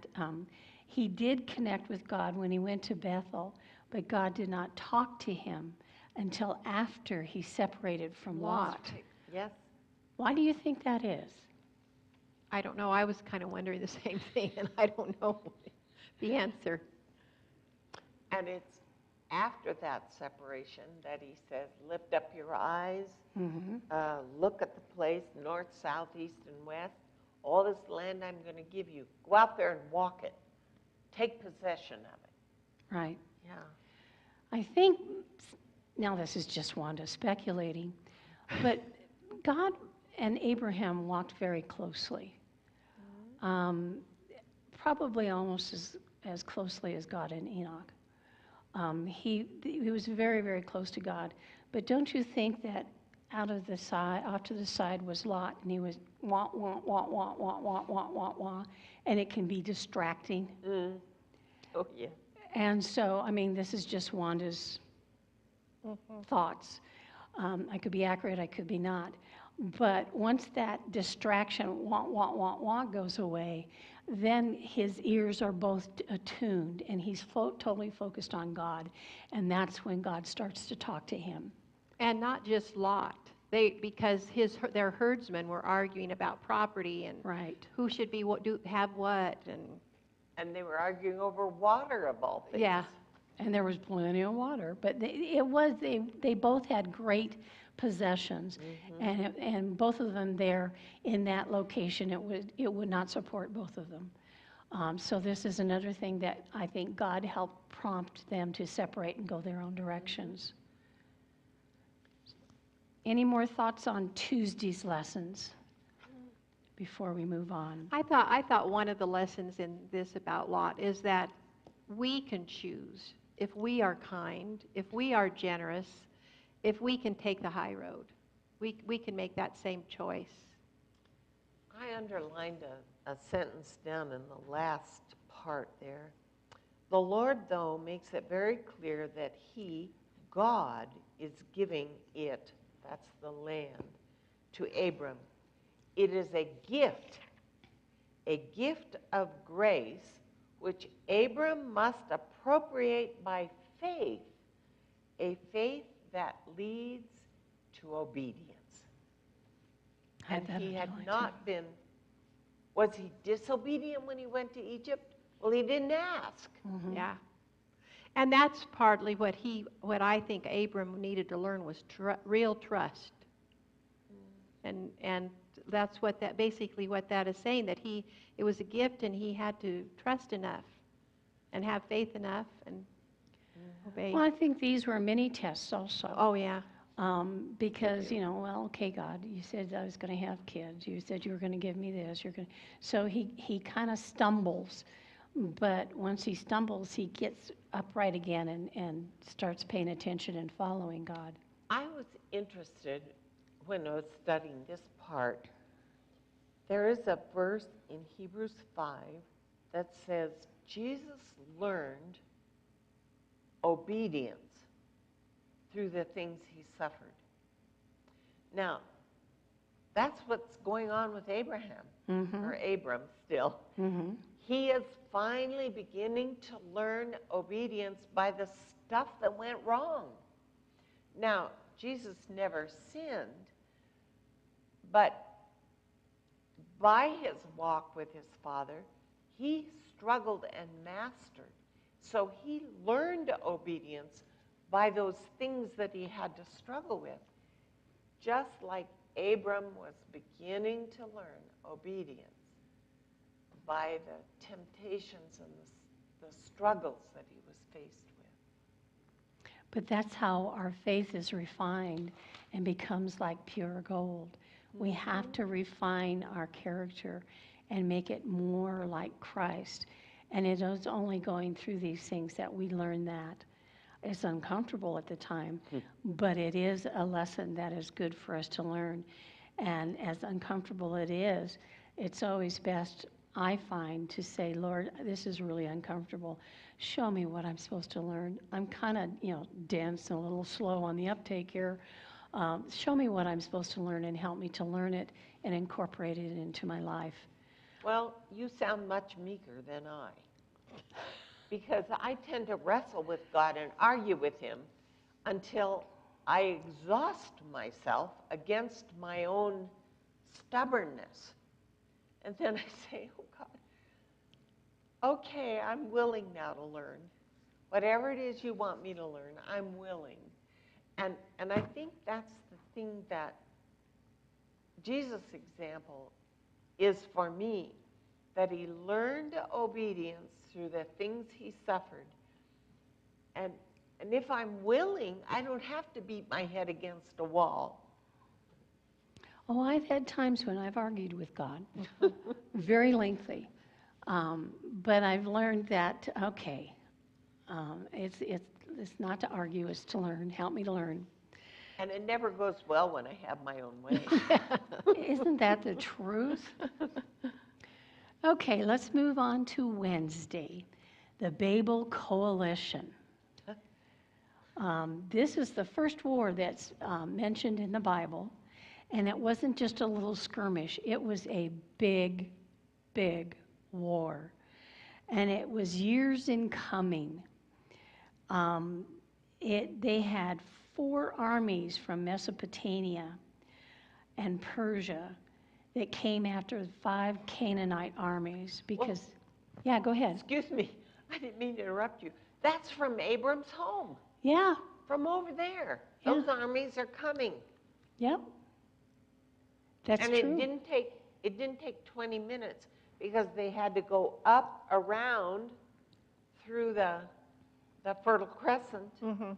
he did connect with God when he went to Bethel, but God did not talk to him until after he separated from Lot. Yes. Why do you think that is? I don't know. I was kind of wondering the same thing, and I don't know the answer. And it's after that separation that he says, lift up your eyes, look at the place, north, south, east, and west. All this land I'm going to give you. Go out there and walk it. Take possession of it. Right. Yeah. I think, now this is just Wanda speculating, but God and Abraham walked very closely. Probably almost as closely as God and Enoch. He was very, very close to God. But don't you think that off to the side was Lot, and he was wah, wah, wah, wah, wah, wah, wah, wah, wah, and it can be distracting. Oh, yeah. And so, I mean, this is just Wanda's thoughts. I could be accurate, I could be not. But once that distraction, wah, wah, wah, wah, goes away, then his ears are both attuned, and he's totally focused on God. And that's when God starts to talk to him. And not just Lot. Because their herdsmen were arguing about property and Right. who should have what. And they were arguing over water of all things. Yeah. And there was plenty of water. But they both had great possessions. And both of them there in that location, it would not support both of them. So this is another thing that I think God helped prompt them to separate and go their own directions. Any more thoughts on Tuesday's lessons before we move on? I thought one of the lessons in this about Lot is that we can choose if we are kind, if we are generous, if we can take the high road. We can make that same choice. I underlined a sentence down in the last part there. The Lord, though, makes it very clear that He, God, is giving it, that's the land, to Abram. It is a gift of grace, which Abram must appropriate by faith, a faith that leads to obedience. And he had not been, was he disobedient when he went to Egypt? Well, he didn't ask. Yeah. And that's partly what I think Abram needed to learn was real trust. And that's basically what that is saying, that it was a gift and he had to trust enough and have faith enough and obey. Well, I think these were mini tests also. Oh, yeah. Because, well, okay, God, you said I was going to have kids. You said you were going to give me this. So he kind of stumbles. But once he stumbles, he gets upright again and starts paying attention and following God. I was interested when I was studying this part. There is a verse in Hebrews 5 that says Jesus learned obedience through the things he suffered. Now, that's what's going on with Abraham, or Abram still. He is finally beginning to learn obedience by the stuff that went wrong. Now, Jesus never sinned, but by his walk with his Father, he struggled and mastered. So he learned obedience by those things that he had to struggle with, just like Abram was beginning to learn obedience by the temptations and the struggles that he was faced with. But that's how our faith is refined and becomes like pure gold. We have to refine our character and make it more like Christ. And it is only going through these things that we learn that. It's uncomfortable at the time, but it is a lesson that is good for us to learn. And as uncomfortable it is, it's always best, I find, to say, Lord, this is really uncomfortable. Show me what I'm supposed to learn. I'm kind of, dense and a little slow on the uptake here. Show me what I'm supposed to learn and help me to learn it and incorporate it into my life. Well, you sound much meeker than I, because I tend to wrestle with God and argue with him until I exhaust myself against my own stubbornness. And then I say, oh God, okay, I'm willing now to learn. Whatever it is you want me to learn, I'm willing. And I think that's the thing that Jesus' example is for me, that he learned obedience through the things he suffered. And if I'm willing, I don't have to beat my head against a wall. Oh, I've had times when I've argued with God, very lengthy. But I've learned that, okay, it's not to argue, it's to learn. Help me to learn. And it never goes well when I have my own way. Isn't that the truth? Okay, let's move on to Wednesday, the Babel Coalition. This is the first war that's mentioned in the Bible, and it wasn't just a little skirmish. It was a big, big war, and it was years in coming. They had 4 armies from Mesopotamia and Persia that came after 5 Canaanite armies because, yeah, go ahead. Excuse me, I didn't mean to interrupt you. That's from Abram's home. Yeah. From over there. Yeah. Those armies are coming. Yep. That's and true. It didn't take 20 minutes because they had to go up around through the Fertile Crescent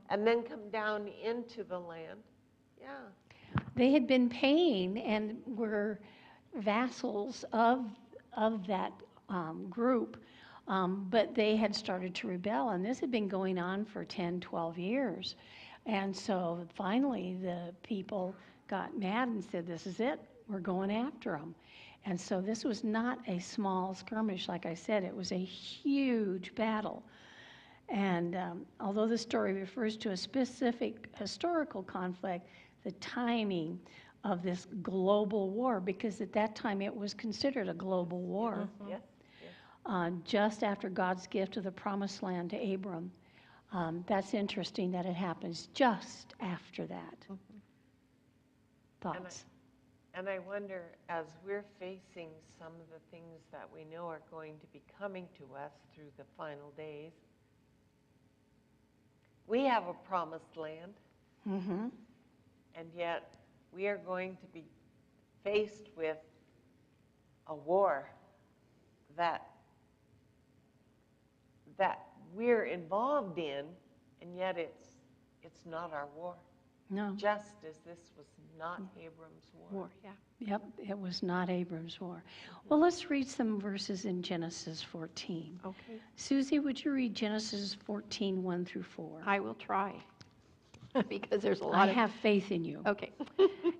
and then come down into the land. Yeah. They had been paying and were vassals of that group, but they had started to rebel, and this had been going on for 10, 12 years. And so finally the people got mad and said, this is it, we're going after them. And so this was not a small skirmish, like I said, it was a huge battle. And although the story refers to a specific historical conflict, the timing of this global war, because at that time it was considered a global war. Yes. Just after God's gift of the promised land to Abram. That's interesting that it happens just after that. Thoughts? And I wonder, as we're facing some of the things that we know are going to be coming to us through the final days, we have a promised land, and yet we are going to be faced with a war that we're involved in, and yet it's not our war. No. Just as this was not Abram's war. Yep, it was not Abram's war. Well, let's read some verses in Genesis 14. Okay. Susie, would you read Genesis 14, 1 through 4? I will try, because there's a lot I have faith in you. Okay.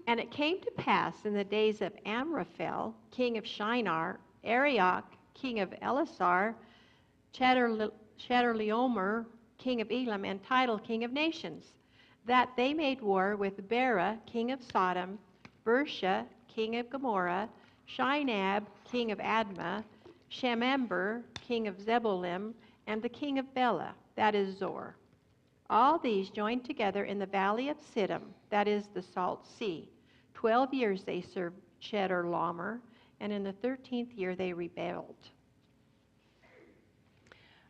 And it came to pass in the days of Amraphel, king of Shinar, Arioch, king of Elasar, Chedorlaomer, king of Elam, and Tidal, king of nations, that they made war with Bera, king of Sodom, Bersha, king of Gomorrah, Shinab, king of Admah, Shemember, king of Zebolim, and the king of Bela, that is Zor. All these joined together in the valley of Siddim, that is the Salt Sea. 12 years they served Chedorlaomer, and in the 13th year they rebelled.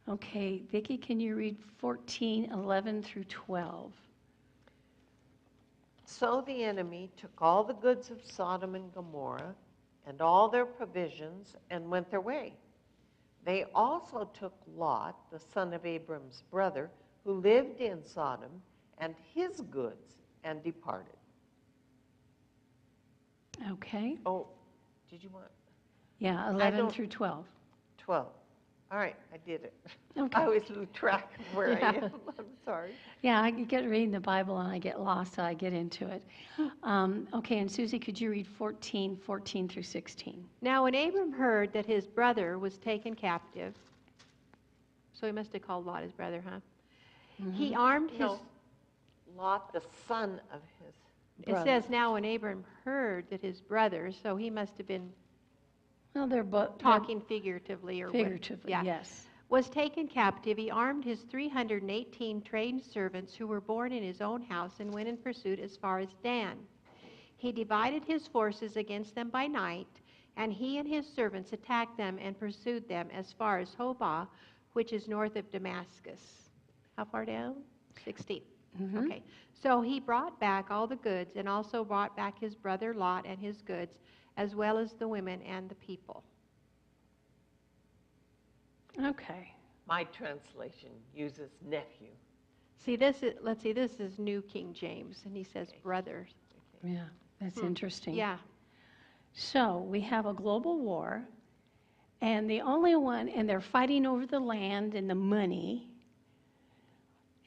Okay, Vicki, can you read 14, 11 through 12? So the enemy took all the goods of Sodom and Gomorrah and all their provisions and went their way. They also took Lot, the son of Abram's brother, who lived in Sodom, and his goods and departed. Okay. Oh, did you want? Yeah, 11 through 12. 12. All right, I did it. Okay. I always lose track of where I am. I'm sorry. Yeah, I get reading the Bible and I get lost, so I get into it. Okay, and Susie, could you read 14 through 16? Now when Abram heard that his brother was taken captive, so he must have called Lot his brother, huh? He armed his... No, Lot, the son of his It says, now when Abram heard that his brother, so he must have been Well, they're both talking figuratively or what- figuratively, yeah. yes. Was taken captive. He armed his 318 trained servants who were born in his own house and went in pursuit as far as Dan. He divided his forces against them by night, and he and his servants attacked them and pursued them as far as Hobah, which is north of Damascus. How far down? 16. Mhm. Okay. So he brought back all the goods and also brought back his brother Lot and his goods, as well as the women and the people. Okay. My translation uses nephew. See, this is, let's see, this is New King James, and he says brothers. Yeah, that's interesting. Yeah. So we have a global war, and the only one, and they're fighting over the land and the money.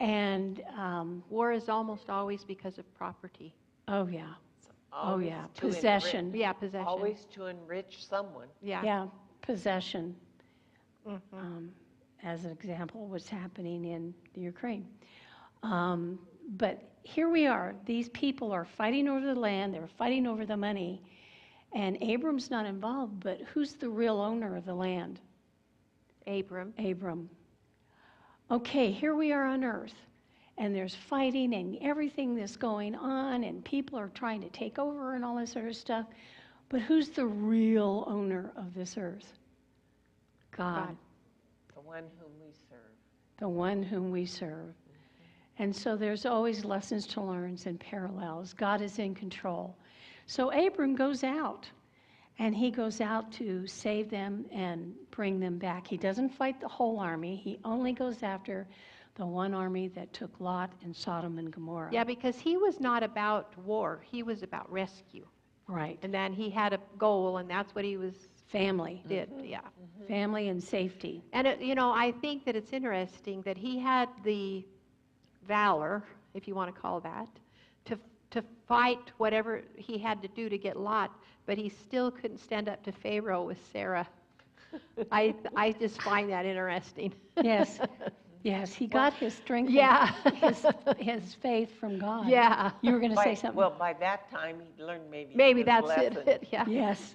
And, War is almost always because of property. oh, yeah. Oh, Always yeah. to Possession. enrich- Yeah, possession. Always to enrich someone. Yeah. Yeah, possession. Mhm. As an example, what's happening in the Ukraine. But here we are. These people are fighting over the land. They're fighting over the money. And Abram's not involved, but who's the real owner of the land? Abram. Abram. Okay, here we are on earth. And there's fighting and everything that's going on. And people are trying to take over and all this sort of stuff. But who's the real owner of this earth? God. The one whom we serve. The one whom we serve. And so there's always lessons to learn and parallels. God is in control. So Abram goes out, and he goes out to save them and bring them back. He doesn't fight the whole army. He only goes after the one army that took Lot and Sodom and Gomorrah. Yeah, because he was not about war. He was about rescue. Right. And then he had a goal, and that's what he Family. did. Yeah. Family and safety. And, I think that it's interesting that he had the valor, if you want to call that, to fight whatever he had to do to get Lot, but he still couldn't stand up to Pharaoh with Sarah. I just find that interesting. Yes. Yes, he got his strength, Yeah. his faith from God. Yeah. You were going to say something. Well, by that time, he'd learned Maybe his that's lesson. it. Yeah. Yes.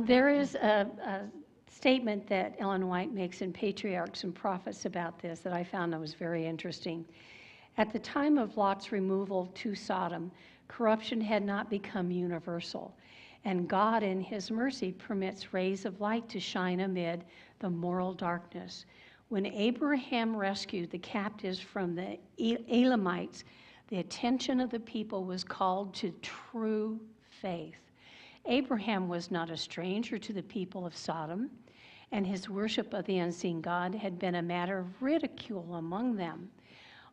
There is a statement that Ellen White makes in Patriarchs and Prophets about this that I found that was very interesting. At the time of Lot's removal to Sodom, corruption had not become universal, and God in his mercy permits rays of light to shine amid the moral darkness. When Abraham rescued the captives from the Elamites, the attention of the people was called to true faith. Abraham was not a stranger to the people of Sodom, and his worship of the unseen God had been a matter of ridicule among them.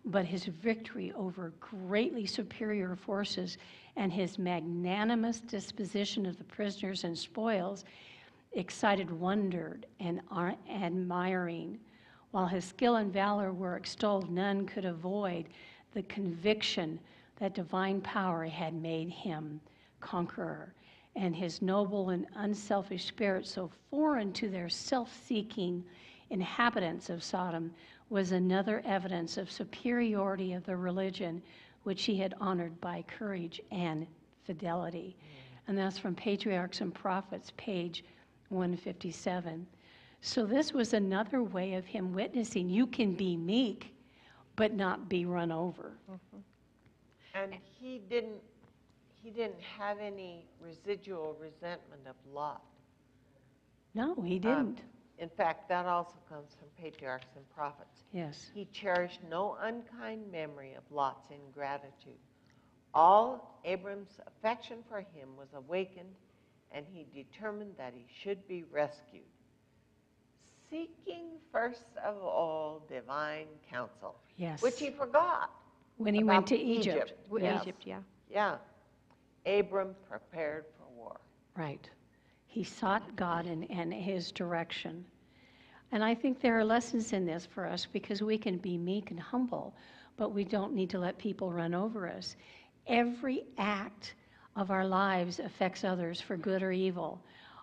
But his victory over greatly superior forces and his magnanimous disposition of the prisoners and spoils excited wonder and admiring. While his skill and valor were extolled, none could avoid the conviction that divine power had made him conqueror, and his noble and unselfish spirit, so foreign to their self-seeking inhabitants of Sodom, was another evidence of superiority of the religion which he had honored by courage and fidelity. And that's from Patriarchs and Prophets, page 157. So this was another way of him witnessing, you can be meek, but not be run over. And he didn't have any residual resentment of Lot. No, he didn't. In fact, that also comes from Patriarchs and Prophets. Yes. He cherished no unkind memory of Lot's ingratitude. All Abram's affection for him was awakened, and he determined that he should be rescued, seeking first of all divine counsel, Yes. which he forgot. When he about went to Egypt. Yes. Egypt, yeah. Yeah. Abram prepared for war. Right. He sought God and his direction. And I think there are lessons in this for us because we can be meek and humble, but we don't need to let people run over us. Every act of our lives affects others for good or evil.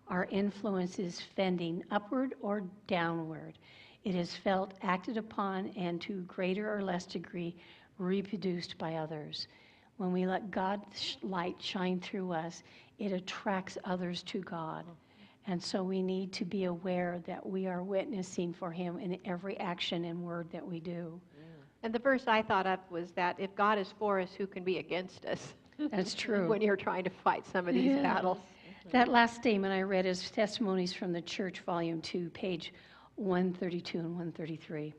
Our influence is fending upward or downward. It is felt, acted upon, and to greater or less degree reproduced by others. When we let God's light shine through us, it attracts others to God. And so we need to be aware that we are witnessing for him in every action and word that we do. And the verse I thought of was that if God is for us, who can be against us? That's true. When you're trying to fight some of these Yes. battles. That last statement I read is Testimonies from the Church, Volume 2, page 132 and 133.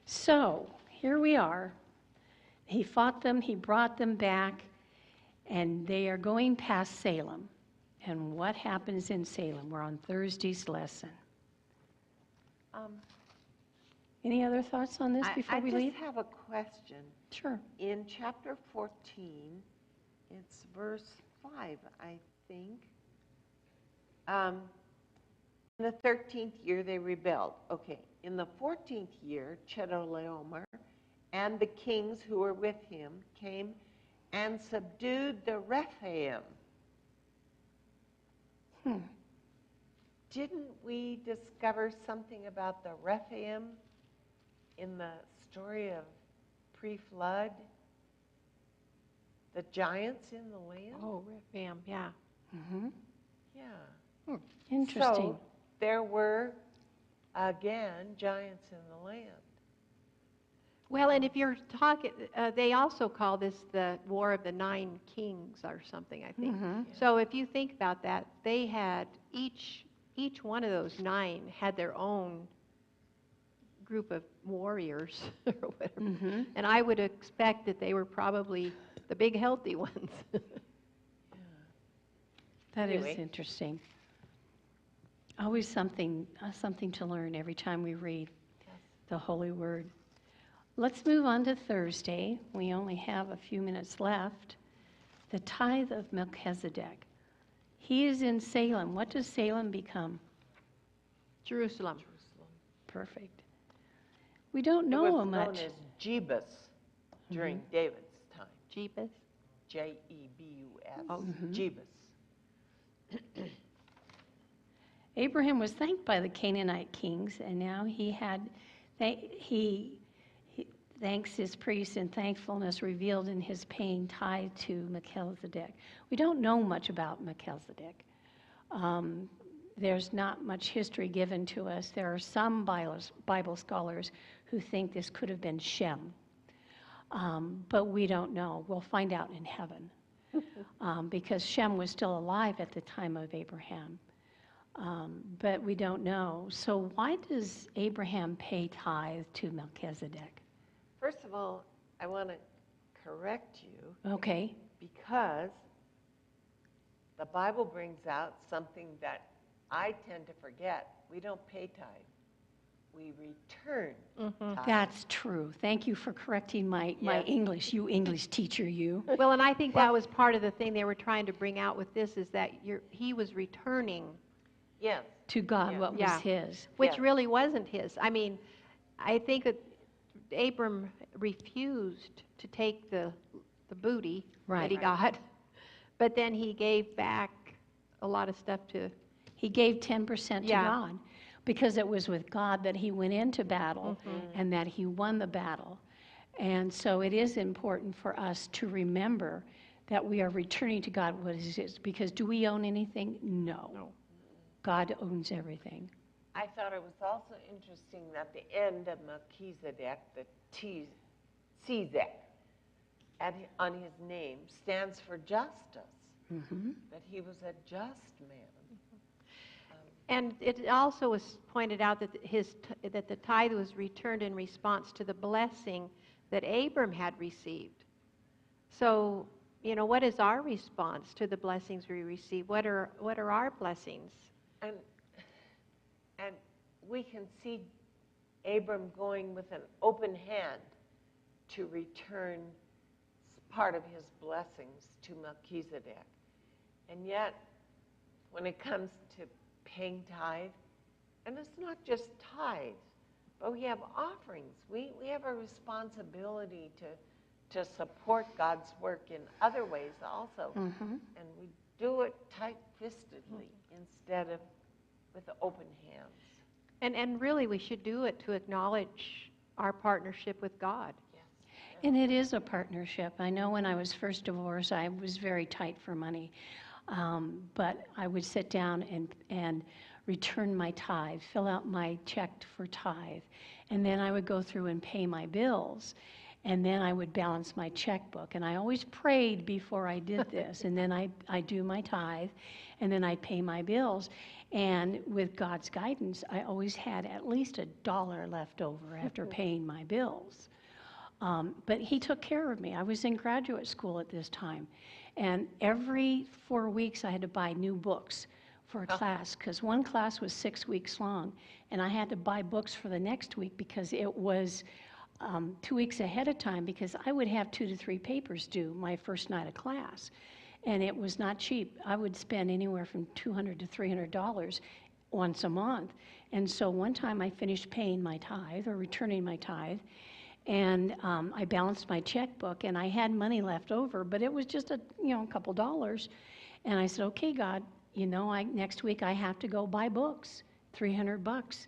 So, here we are. He fought them, he brought them back, and they are going past Salem. And what happens in Salem? We're on Thursday's lesson. Any other thoughts on this before we leave? I just have a question. Sure. In chapter 14, it's verse 5, I think. In the 13th year, they rebelled. Okay. In the 14th year, Chedorlaomer and the kings who were with him came and subdued the Rephaim. Didn't we discover something about the Rephaim in the story of pre-flood? The giants in the land? Oh, Rephaim, yeah. Mm-hmm. Yeah. Interesting. So there were, again, giants in the land. Well, and if you're talking, they also call this the War of the Nine Kings or something, I think. Mm-hmm. So if you think about that, they had each one of those nine had their own group of warriors or whatever. Mm-hmm. And I would expect that they were probably the big healthy ones. That is Anyway. interesting. Always something to learn every time we read the Holy Word. Let's move on to Thursday. We only have a few minutes left. The tithe of Melchizedek. He is in Salem. What does Salem become? Jerusalem. Perfect. We don't It know was known much. as Jebus during David's time. Jebus. Jebus. Oh. Jebus. Abraham was thanked by the Canaanite kings, and now he thanks his priests, and thankfulness revealed in his paying tithe to Melchizedek. We don't know much about Melchizedek. There's not much history given to us. There are some Bible scholars who think this could have been Shem, but we don't know. We'll find out in heaven, because Shem was still alive at the time of Abraham. But we don't know. So why does Abraham pay tithe to Melchizedek? First of all, I want to correct you. Okay. Because the Bible brings out something that I tend to forget. We don't pay tithe. We return tithe. That's true. Thank you for correcting my Yes. English. You English teacher, you. Well, and I think that was part of the thing they were trying to bring out with this is that he was returning, Yes. To God, Yeah. what was Yeah. his. which Yes. really wasn't his. I mean, I think that Abram refused to take the booty that he Right. got, but then he gave back a lot of stuff to. He gave 10% to Yeah. God because it was with God that he went into battle and that he won the battle. And so it is important for us to remember that we are returning to God what is his. Because do we own anything? No. God owns everything. I thought it was also interesting that the end of Melchizedek, the Tzedek, on his name stands for justice, that he was a just man. And it also was pointed out that that the tithe was returned in response to the blessing that Abram had received. So, what is our response to the blessings we receive? What are our blessings? And we can see Abram going with an open hand to return part of his blessings to Melchizedek. And yet, when it comes to paying tithe, and it's not just tithes, but we have offerings. We have a responsibility to support God's work in other ways also. And we do it tight-fistedly instead of with open hands. And really, we should do it to acknowledge our partnership with God. And it is a partnership. I know when I was first divorced, I was very tight for money. But I would sit down and return my tithe, fill out my check for tithe, and then I would go through and pay my bills. And then I would balance my checkbook. And I always prayed before I did this. And then I do my tithe, and then I pay my bills. And with God's guidance, I always had at least $1 left over after paying my bills. But he took care of me. I was in graduate school at this time. And every 4 weeks I had to buy new books for a class, because one class was 6 weeks long. And I had to buy books for the next week because it was 2 weeks ahead of time, because I would have 2 to 3 papers due my first night of class. And it was not cheap. I would spend anywhere from $200 to $300 once a month. And so one time I finished paying my tithe, or returning my tithe, and I balanced my checkbook, and I had money left over, but it was just a couple dollars. And I said, okay, God, next week I have to go buy books, $300.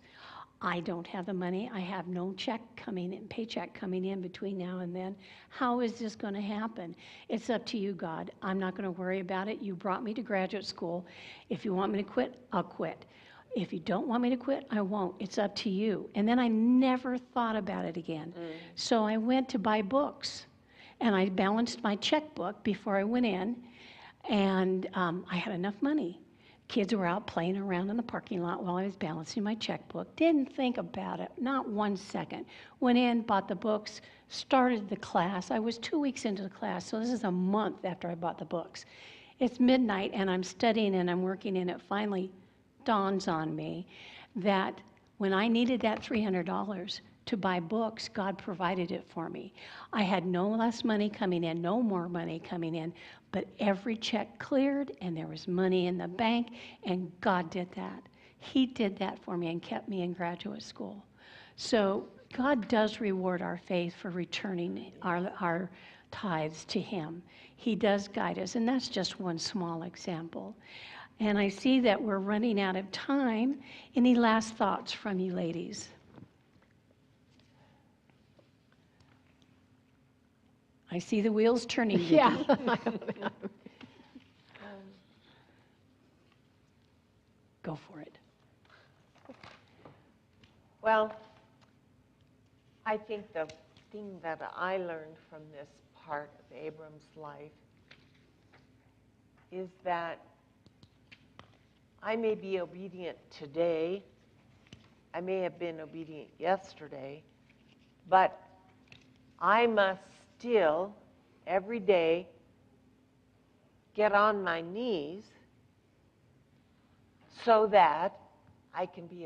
I don't have the money. I have no paycheck coming in between now and then. How is this going to happen? It's up to you, God. I'm not going to worry about it. You brought me to graduate school. If you want me to quit, I'll quit. If you don't want me to quit, I won't. It's up to you. And then I never thought about it again. So I went to buy books, and I balanced my checkbook before I went in, and I had enough money. Kids were out playing around in the parking lot while I was balancing my checkbook. Didn't think about it, not 1 second. Went in, bought the books, started the class. I was 2 weeks into the class, so this is a month after I bought the books. It's midnight, and I'm studying and I'm working, and it finally dawns on me that when I needed that $300 to buy books, God provided it for me. I had no less money coming in, no more money coming in, but every check cleared, and there was money in the bank, and God did that. He did that for me and kept me in graduate school. So God does reward our faith for returning our tithes to Him. He does guide us, and that's just one small example. And I see that we're running out of time. Any last thoughts from you ladies? I see the wheels turning. Vicki. Yeah. Go for it. Well, I think the thing that I learned from this part of Abram's life is that I may be obedient today, I may have been obedient yesterday, but I must still, every day, get on my knees so that I can be obedient.